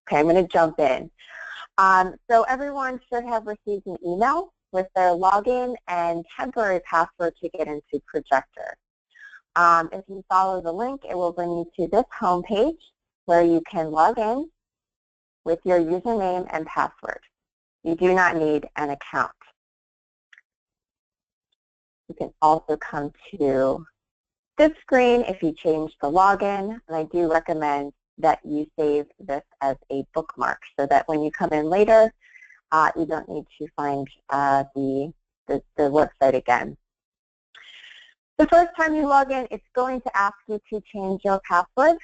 Okay, I'm going to jump in. So everyone should have received an email with their login and temporary password to get into Projector. If you follow the link, it will bring you to this home page where you can log in with your username and password. You do not need an account. You can also come to this screen if you change the login, and I do recommend that you save this as a bookmark so that when you come in later, you don't need to find the website again. The first time you log in, it's going to ask you to change your password.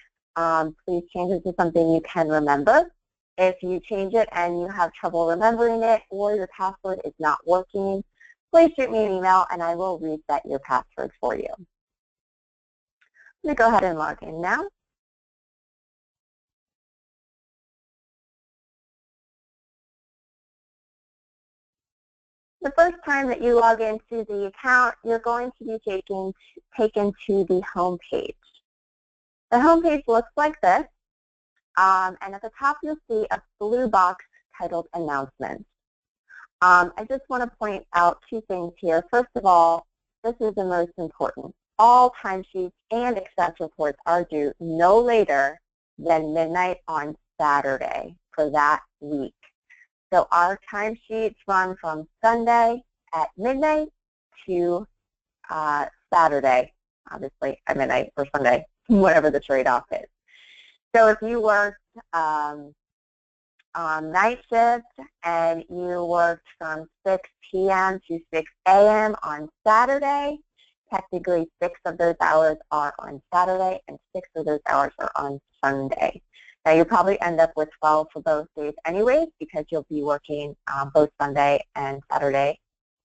Please change it to something you can remember. If you change it and you have trouble remembering it or your password is not working, please shoot me an email and I will reset your password for you. Let me go ahead and log in now. The first time that you log into the account, you're going to be taken to the home page. The home page looks like this, and at the top you'll see a blue box titled Announcements. I just want to point out two things here. First of all, this is the most important. All timesheets and expense reports are due no later than midnight on Saturday for that week. So our timesheets run from Sunday at midnight to Saturday, obviously at midnight or Sunday, whatever the trade-off is. So if you worked on night shift and you worked from 6 p.m. to 6 a.m. on Saturday, technically 6 of those hours are on Saturday and 6 of those hours are on Sunday. Now you'll probably end up with 12 for both days anyways because you'll be working both Sunday and Saturday,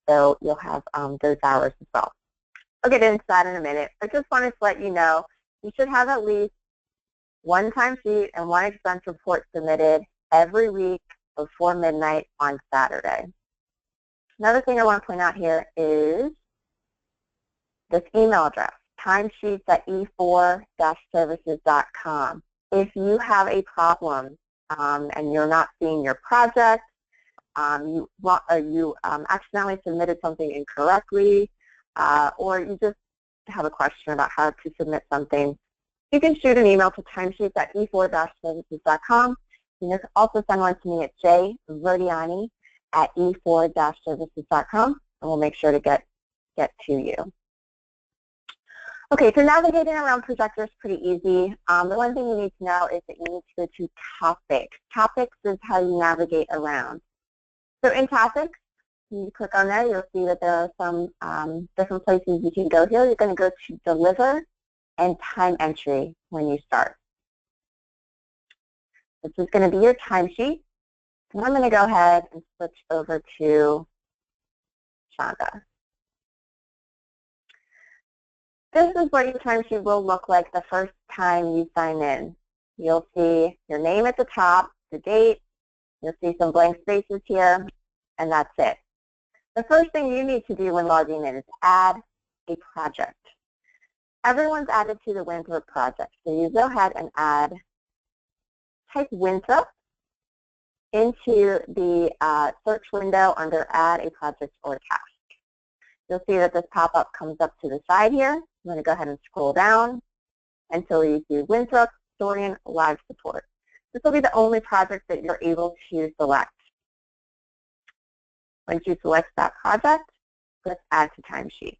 so you'll have those hours as well. I'll get into that in a minute. I just wanted to let you know you should have at least one timesheet and one expense report submitted every week before midnight on Saturday. Another thing I want to point out here is this email address, timesheets@e4-services.com. If you have a problem and you're not seeing your project, you accidentally submitted something incorrectly, or you just have a question about how to submit something, you can shoot an email to timesheets@e4-services.com. You can also send one to me at jverdiani@e4-services.com, and we'll make sure to get to you. Okay, so navigating around Projector is pretty easy. The one thing you need to know is that you need to go to Topics. Topics is how you navigate around. So in Topics, you click on there, you'll see that there are some different places you can go here. You're going to go to Deliver and Time Entry when you start. This is going to be your timesheet. And I'm going to go ahead and switch over to Shonda. This is what your timesheet will look like the first time you sign in. You'll see your name at the top, the date, you'll see some blank spaces here, and that's it. The first thing you need to do when logging in is add a project. Everyone's added to the Winthrop project, so you go ahead and type Winthrop into the search window under Add a Project or Task. You'll see that this pop-up comes up to the side here. I'm going to go ahead and scroll down until you see Winthrop, Historian, Live Support. This will be the only project that you're able to select. Once you select that project, click Add to Timesheet.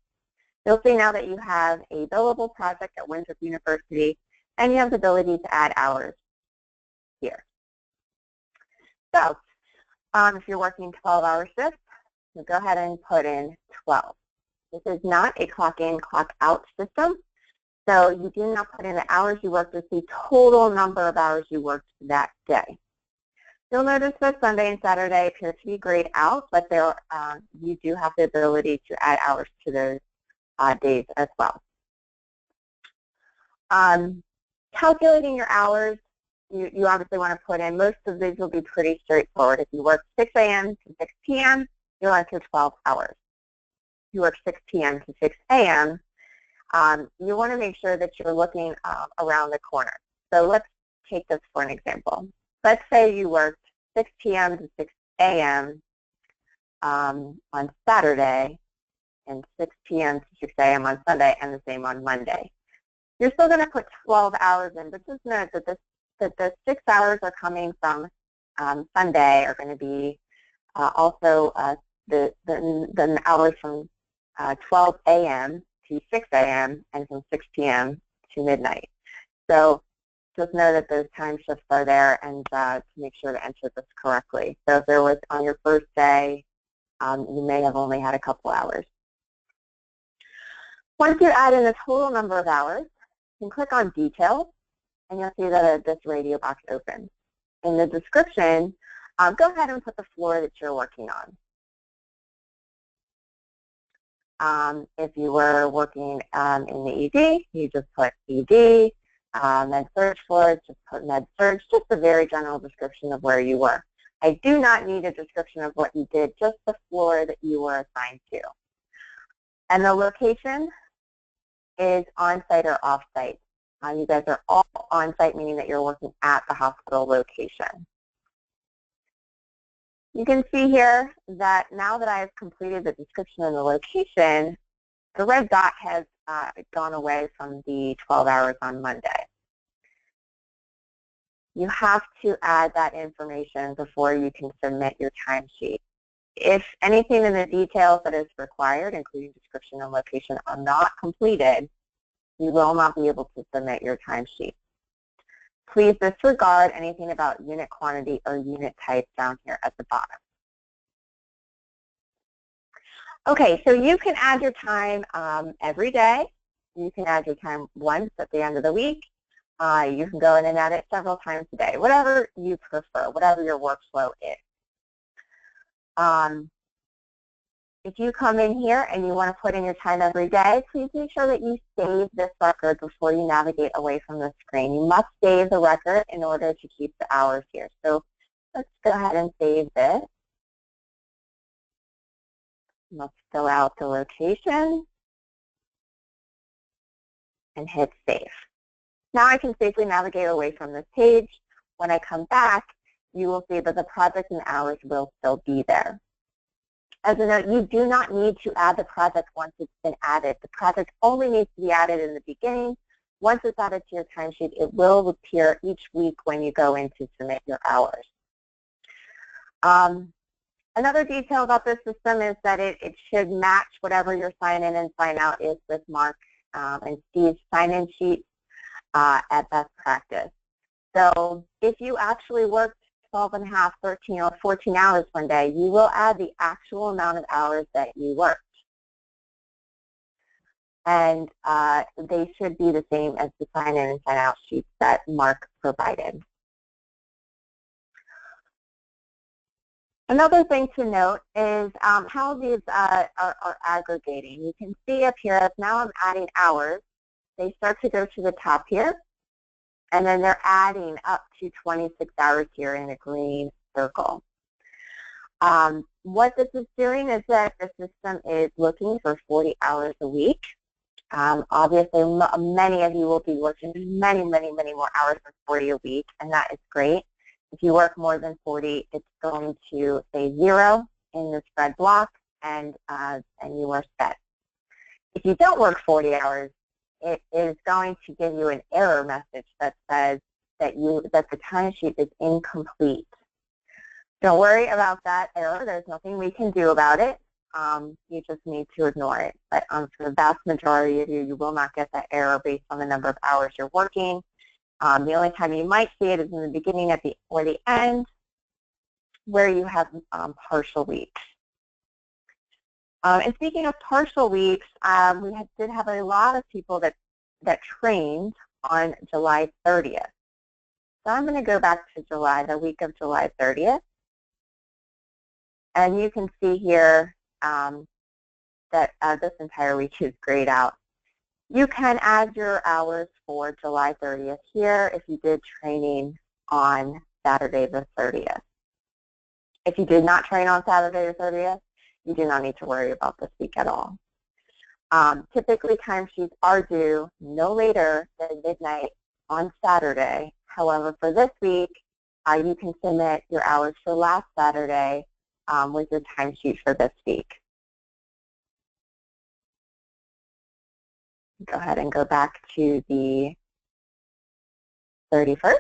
You'll see now that you have a billable project at Winthrop University, and you have the ability to add hours here. So if you're working 12-hour shifts, you go ahead and put in 12. This is not a clock-in, clock-out system, so you do not put in the hours you worked, it's the total number of hours you worked that day. You'll notice that Sunday and Saturday appear to be grayed out, but you do have the ability to add hours to those days as well. Calculating your hours, you obviously want to put in, most of these will be pretty straightforward. If you work 6 a.m. to 6 p.m., you'll enter 12 hours. If you work 6 p.m. to 6 a.m., you want to make sure that you're looking around the corner. So let's take this for an example. let's say you worked 6 p.m. to 6 a.m. On Saturday and 6 p.m. to 6 a.m. on Sunday and the same on Monday. You're still going to put 12 hours in, but just note that the 6 hours are coming from Sunday are going to be also the hours from 12 a.m. to 6 a.m. and from 6 p.m. to midnight. So just know that those time shifts are there, and to make sure to enter this correctly. So if there was on your first day, you may have only had a couple hours. Once you add in the total number of hours, you can click on Details, and you'll see that this radio box opens. In the description, go ahead and put the floor that you're working on. If you were working in the ED, you just put ED. Med surg floor, just put med surg, just a very general description of where you were. I do not need a description of what you did, just the floor that you were assigned to. And the location is on-site or off-site. You guys are all on-site, meaning that you're working at the hospital location. You can see here that now that I have completed the description and the location, the red dot has gone away from the 12 hours on Monday. You have to add that information before you can submit your timesheet. If anything in the details that is required, including description and location, are not completed, you will not be able to submit your timesheet. Please disregard anything about unit quantity or unit type down here at the bottom. Okay, so you can add your time every day. You can add your time once at the end of the week. You can go in and add it several times a day, whatever you prefer, whatever your workflow is. If you come in here and you want to put in your time every day, please make sure that you save this record before you navigate away from the screen. You must save the record in order to keep the hours here. So let's go ahead and save this. Let's fill out the location and hit save. Now I can safely navigate away from this page. When I come back, you will see that the project and hours will still be there. As a note, you do not need to add the project once it's been added. The project only needs to be added in the beginning. Once it's added to your timesheet, it will appear each week when you go in to submit your hours. Another detail about this system is that it should match whatever your sign-in and sign-out is with Mark and Steve's sign-in sheet at best practice. So if you actually worked 12 and a half, 13, or 14 hours one day, you will add the actual amount of hours that you worked. And they should be the same as the sign-in and sign-out sheets that Mark provided. Another thing to note is how these are aggregating. You can see up here, as now I'm adding hours, they start to go to the top here, and then they're adding up to 26 hours here in the green circle. What this is doing is that the system is looking for 40 hours a week. Obviously, many of you will be working many more hours than 40 a week, and that is great. If you work more than 40, it's going to say 0 in the spread block, and you are set. If you don't work 40 hours, it is going to give you an error message that says that the timesheet is incomplete. Don't worry about that error. There's nothing we can do about it. You just need to ignore it. But for the vast majority of you, you will not get that error based on the number of hours you're working. The only time you might see it is in the beginning or the end, where you have partial weeks. And speaking of partial weeks, we did have a lot of people that trained on July 30th. So I'm going to go back to the week of July 30th. And you can see here that this entire week is grayed out. You can add your hours for July 30th here if you did training on Saturday the 30th. If you did not train on Saturday the 30th, you do not need to worry about this week at all. Typically, timesheets are due no later than midnight on Saturday. However, for this week, you can submit your hours for last Saturday with your timesheet for this week. Go ahead and go back to the 31st.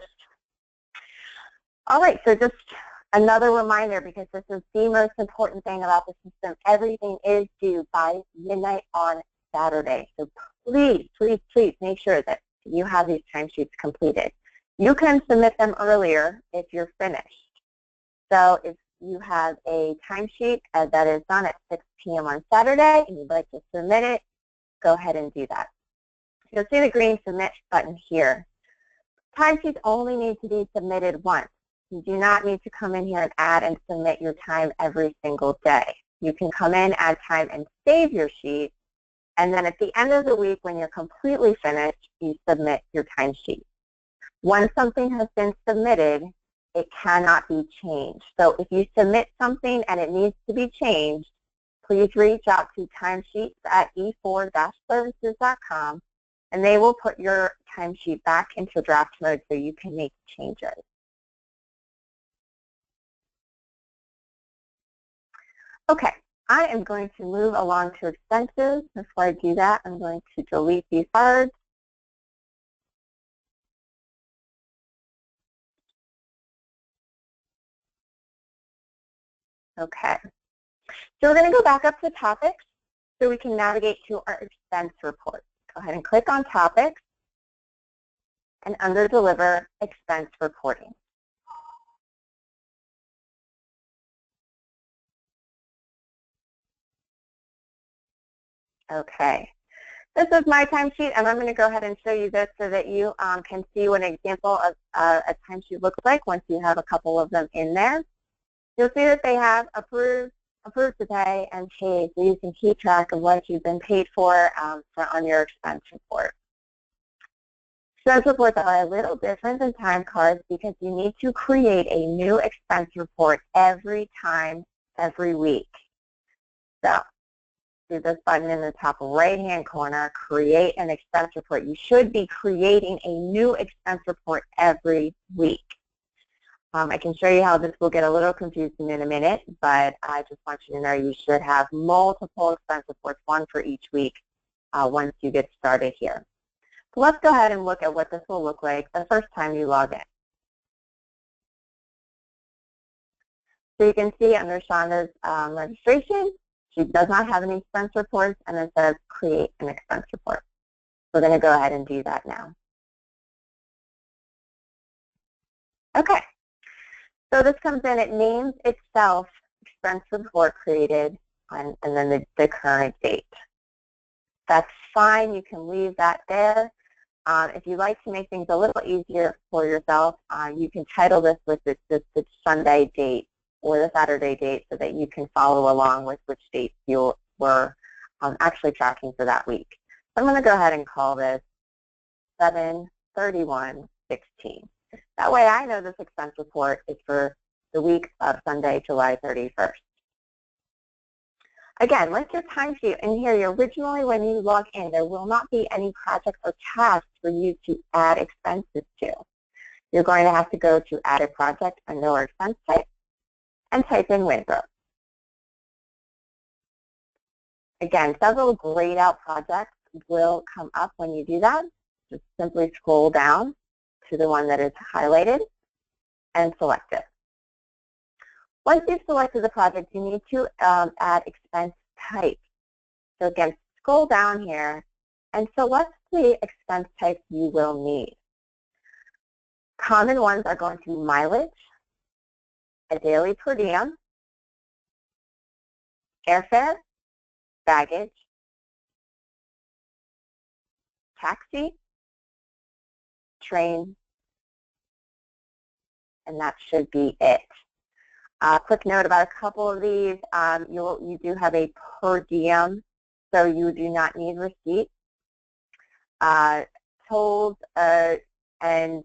All right, so just another reminder, because this is the most important thing about the system. Everything is due by midnight on Saturday. So please, please, please make sure that you have these timesheets completed. You can submit them earlier if you're finished. So if you have a timesheet that is done at 6 p.m. on Saturday and you'd like to submit it, go ahead and do that. You'll see the green submit button here. Timesheets only need to be submitted once. You do not need to come in here and add and submit your time every single day. You can come in, add time, and save your sheet, and then at the end of the week when you're completely finished, you submit your timesheet. Once something has been submitted, it cannot be changed. So if you submit something and it needs to be changed, please reach out to timesheets@e4-services.com, and they will put your timesheet back into draft mode so you can make changes. Okay, I am going to move along to expenses. Before I do that, I'm going to delete these cards. Okay, so we're going to go back up to topics so we can navigate to our expense report. Go ahead and click on topics and under deliver expense reporting. Okay, this is my timesheet, and I'm going to go ahead and show you this so that you can see what an example of a timesheet looks like once you have a couple of them in there. You'll see that they have approved to pay, and paid, so you can keep track of what you've been paid for on your expense report. Expense reports are a little different than time cards because you need to create a new expense report every time, every week. So, do this button in the top right-hand corner, create an expense report. You should be creating a new expense report every week. I can show you how this will get a little confusing in a minute, but I just want you to know you should have multiple expense reports, one for each week, once you get started here. So let's go ahead and look at what this will look like the first time you log in. So you can see under Shonda's registration, she does not have any expense reports, and it says create an expense report. We're going to go ahead and do that now. Okay. So this comes in, it names itself expense report created, and then the current date. That's fine. You can leave that there. If you'd like to make things a little easier for yourself, you can title this with the Sunday date or the Saturday date so that you can follow along with which dates you were actually tracking for that week. So I'm going to go ahead and call this 7/31/16. That way I know this expense report is for the week of Sunday, July 31st. Again, like your timesheet in here, originally when you log in, there will not be any projects or tasks for you to add expenses to. You're going to have to go to Add a Project under our expense type and type in Winthrop. Again, several grayed out projects will come up when you do that. Just simply scroll down to the one that is highlighted and select it. Once you've selected the project, you need to add expense type. So again, scroll down here and select the expense type you will need. Common ones are going to be mileage, a daily per diem, airfare, baggage, taxi, train, and that should be it. Quick note about a couple of these, you do have a per diem, so you do not need receipt. Tolls and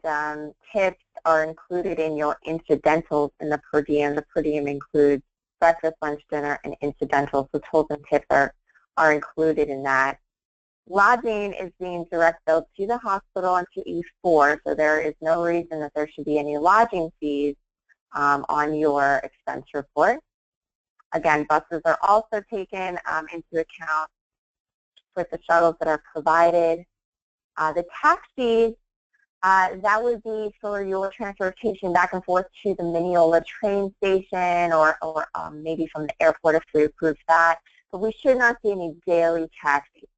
tips are included in your incidentals in the per diem. The per diem includes breakfast, lunch, dinner, and incidentals. So tolls and tips are included in that. Lodging is being direct billed to the hospital and to E4, so there is no reason that there should be any lodging fees on your expense report. Again, buses are also taken into account with the shuttles that are provided. The taxis, that would be for your transportation back and forth to the Mineola train station or maybe from the airport if we approve that. But we should not see any daily taxis.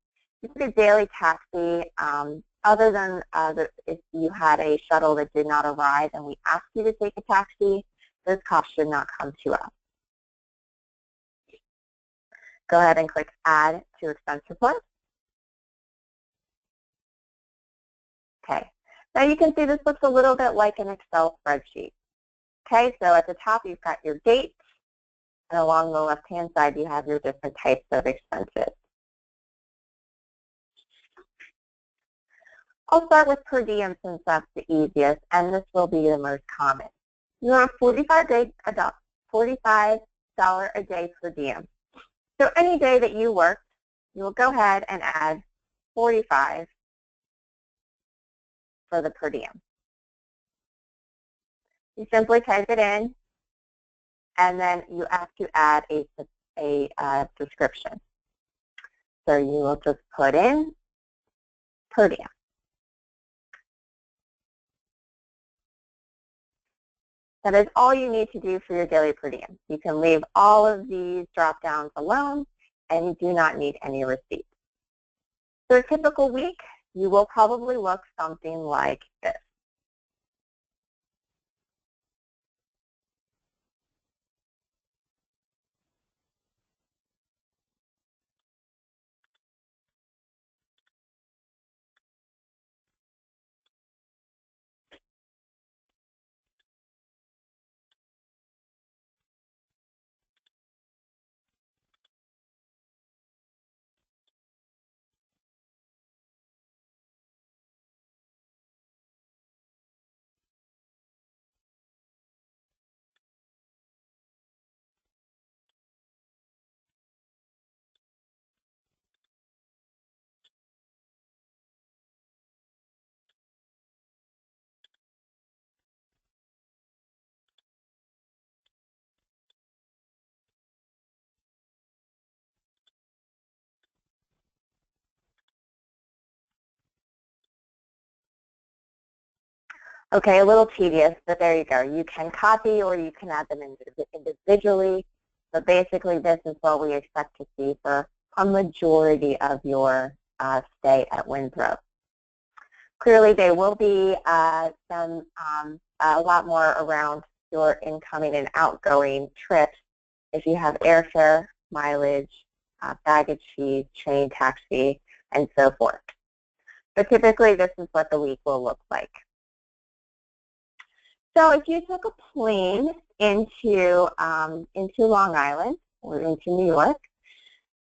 If you get a daily taxi, other than if you had a shuttle that did not arrive and we asked you to take a taxi, those costs should not come to us. Go ahead and click Add to Expense Report. Okay. Now you can see this looks a little bit like an Excel spreadsheet. Okay, so at the top you've got your dates, and along the left-hand side you have your different types of expenses. I'll start with per diem since that's the easiest, and this will be the most common. You're on $45 a day per diem. So any day that you work, you will go ahead and add 45 for the per diem. You simply type it in, and then you have to add a description. So you will just put in per diem. That is all you need to do for your daily per diem. You can leave all of these drop-downs alone, and you do not need any receipts. For a typical week, you will probably look something like this. Okay, a little tedious, but there you go. You can copy or you can add them individually, but basically this is what we expect to see for a majority of your stay at Winthrop. Clearly there will be a lot more around your incoming and outgoing trips if you have airfare, mileage, baggage fees, train taxi, and so forth. But typically this is what the week will look like. So if you took a plane into Long Island or into New York,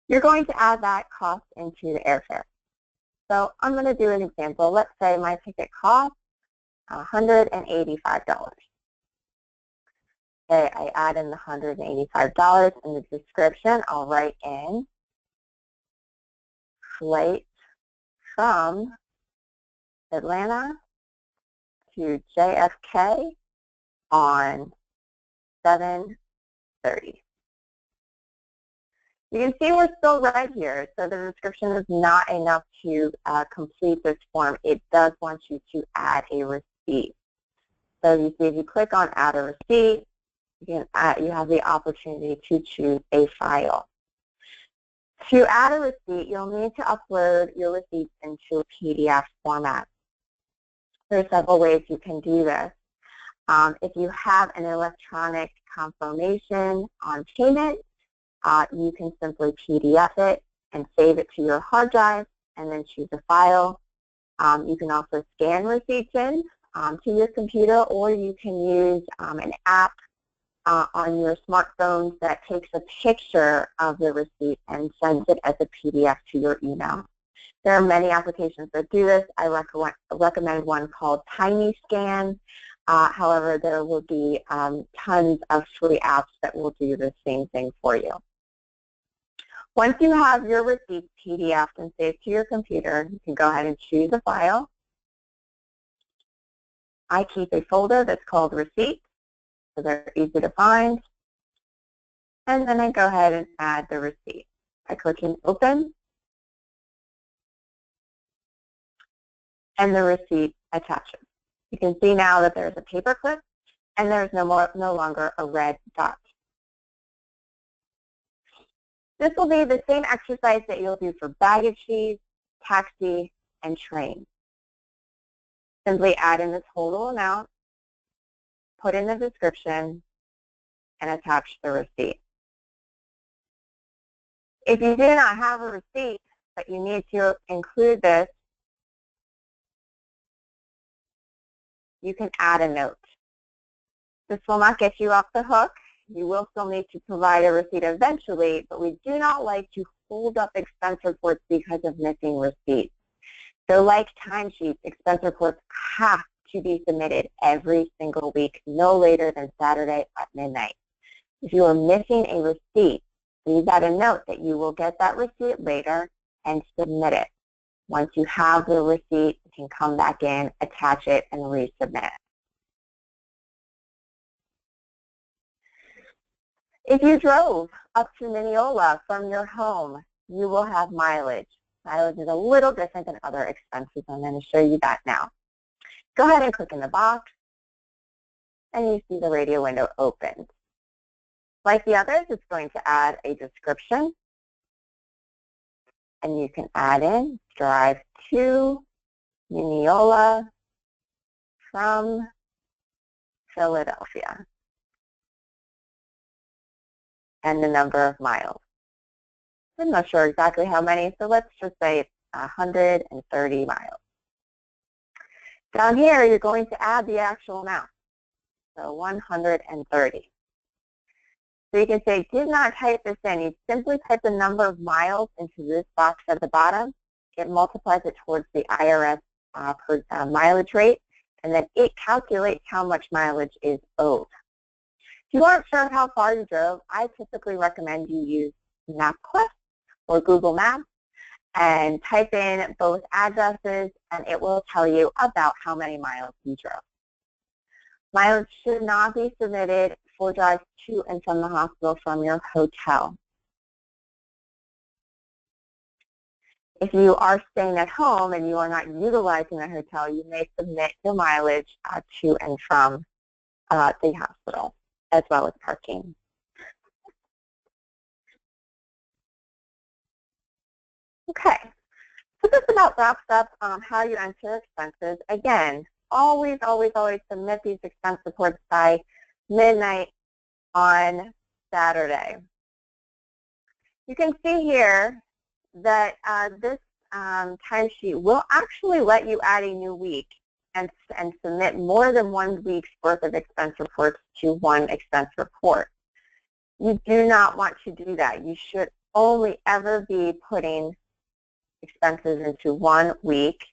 you're going to add that cost into the airfare. So I'm going to do an example. Let's say my ticket costs $185. Okay, I add in the $185 in the description. I'll write in flight from Atlanta to JFK on 7:30. You can see we're still right here, so the description is not enough to complete this form. It does want you to add a receipt. So you see if you click on add a receipt, you have the opportunity to choose a file. To add a receipt, you'll need to upload your receipts into a PDF format. There are several ways you can do this. If you have an electronic confirmation on payment, you can simply PDF it and save it to your hard drive and then choose a file. You can also scan receipts in to your computer, or you can use an app on your smartphone that takes a picture of the receipt and sends it as a PDF to your email. There are many applications that do this. I recommend one called TinyScan. However, there will be tons of free apps that will do the same thing for you. Once you have your receipts PDF and saved to your computer, you can go ahead and choose a file. I keep a folder that's called Receipts, so they're easy to find. And then I go ahead and add the receipt. I click in Open, and the receipt attaches. You can see now that there's a paper clip, and there's no longer a red dot. This will be the same exercise that you'll do for baggage fees, taxi, and train. Simply add in the total amount, put in the description, and attach the receipt. If you do not have a receipt, but you need to include this, you can add a note. This will not get you off the hook. You will still need to provide a receipt eventually, but we do not like to hold up expense reports because of missing receipts. So like timesheets, expense reports have to be submitted every single week, no later than Saturday at midnight. If you are missing a receipt, leave that a note that you will get that receipt later and submit it. Once you have the receipt, you can come back in, attach it, and resubmit. If you drove up to Mineola from your home, you will have mileage. Mileage is a little different than other expenses. I'm going to show you that now. Go ahead and click in the box, and you see the radio window opened. Like the others, it's going to add a description, and you can add in drive to Mineola from Philadelphia, and the number of miles. I'm not sure exactly how many, so let's just say it's 130 miles. Down here, you're going to add the actual amount, so 130. So you can say, did not type this in. You simply type the number of miles into this box at the bottom. It multiplies it towards the IRS mileage rate, and then it calculates how much mileage is owed. If you aren't sure how far you drove, I typically recommend you use MapQuest or Google Maps and type in both addresses, and it will tell you about how many miles you drove. Mileage should not be submitted for drives to and from the hospital from your hotel. If you are staying at home and you are not utilizing the hotel, you may submit your mileage to and from the hospital, as well as parking. Okay, so this about wraps up how you enter expenses. Again, always submit these expense reports by midnight on Saturday. You can see here that this timesheet will actually let you add a new week and submit more than 1 week's worth of expense reports to one expense report. You do not want to do that. You should only ever be putting expenses into 1 week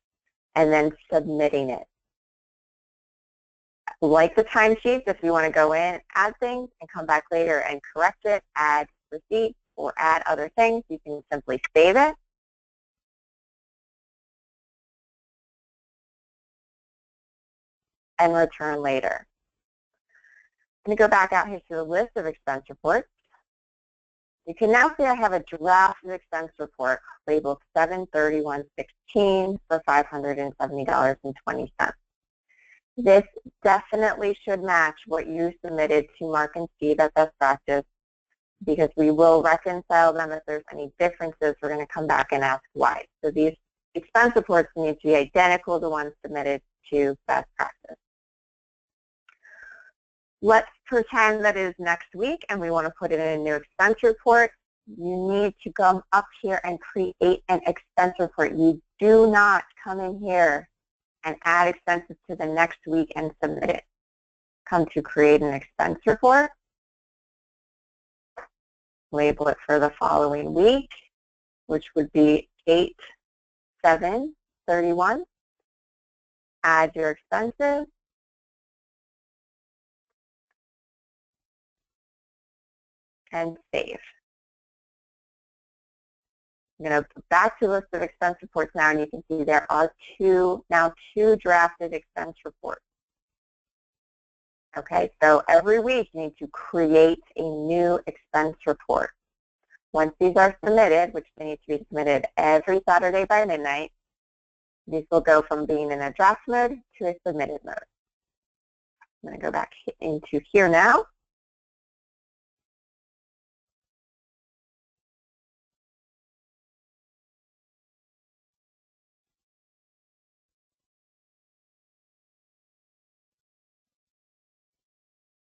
and then submitting it. Like the timesheets, if you want to go in, add things, and come back later and correct it, add receipts, or add other things, you can simply save it. And return later. I'm going to go back out here to the list of expense reports. You can now see I have a draft expense report labeled 7/31/16 for $570.20. This definitely should match what you submitted to Mark and Steve at Best Practice, because we will reconcile them. If there's any differences, we're going to come back and ask why. So these expense reports need to be identical to ones submitted to Best Practice. Let's pretend that is next week and we want to put it in a new expense report. You need to come up here and create an expense report. You do not come in here and add expenses to the next week and submit it. Come to create an expense report. Label it for the following week, which would be 8/7/31. Add your expenses. And save. I'm going to go back to the list of expense reports now, and you can see there are two drafted expense reports. Okay, so every week you need to create a new expense report. Once these are submitted, which they need to be submitted every Saturday by midnight, these will go from being in a draft mode to a submitted mode. I'm going to go back into here now.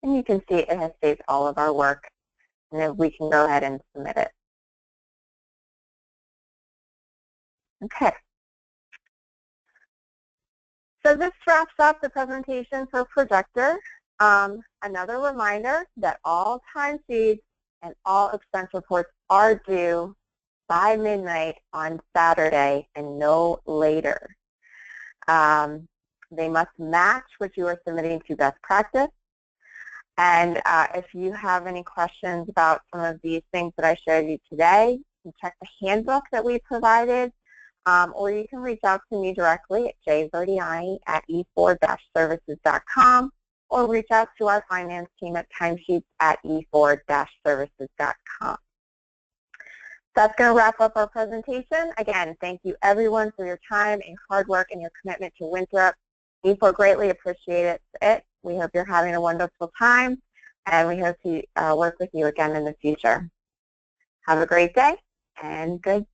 And you can see it has saved all of our work, and then we can go ahead and submit it. Okay. So this wraps up the presentation for Projector. Another reminder that all timesheets and all expense reports are due by midnight on Saturday and no later. They must match what you are submitting to best practice. And if you have any questions about some of these things that I showed you today, you can check the handbook that we provided, or you can reach out to me directly at jverdiani@e4-services.com, or reach out to our finance team at timesheets@e4-services.com. That's going to wrap up our presentation. Again, thank you everyone for your time and hard work and your commitment to Winthrop. E4 greatly appreciates it. We hope you're having a wonderful time, and we hope to work with you again in the future. Have a great day, and good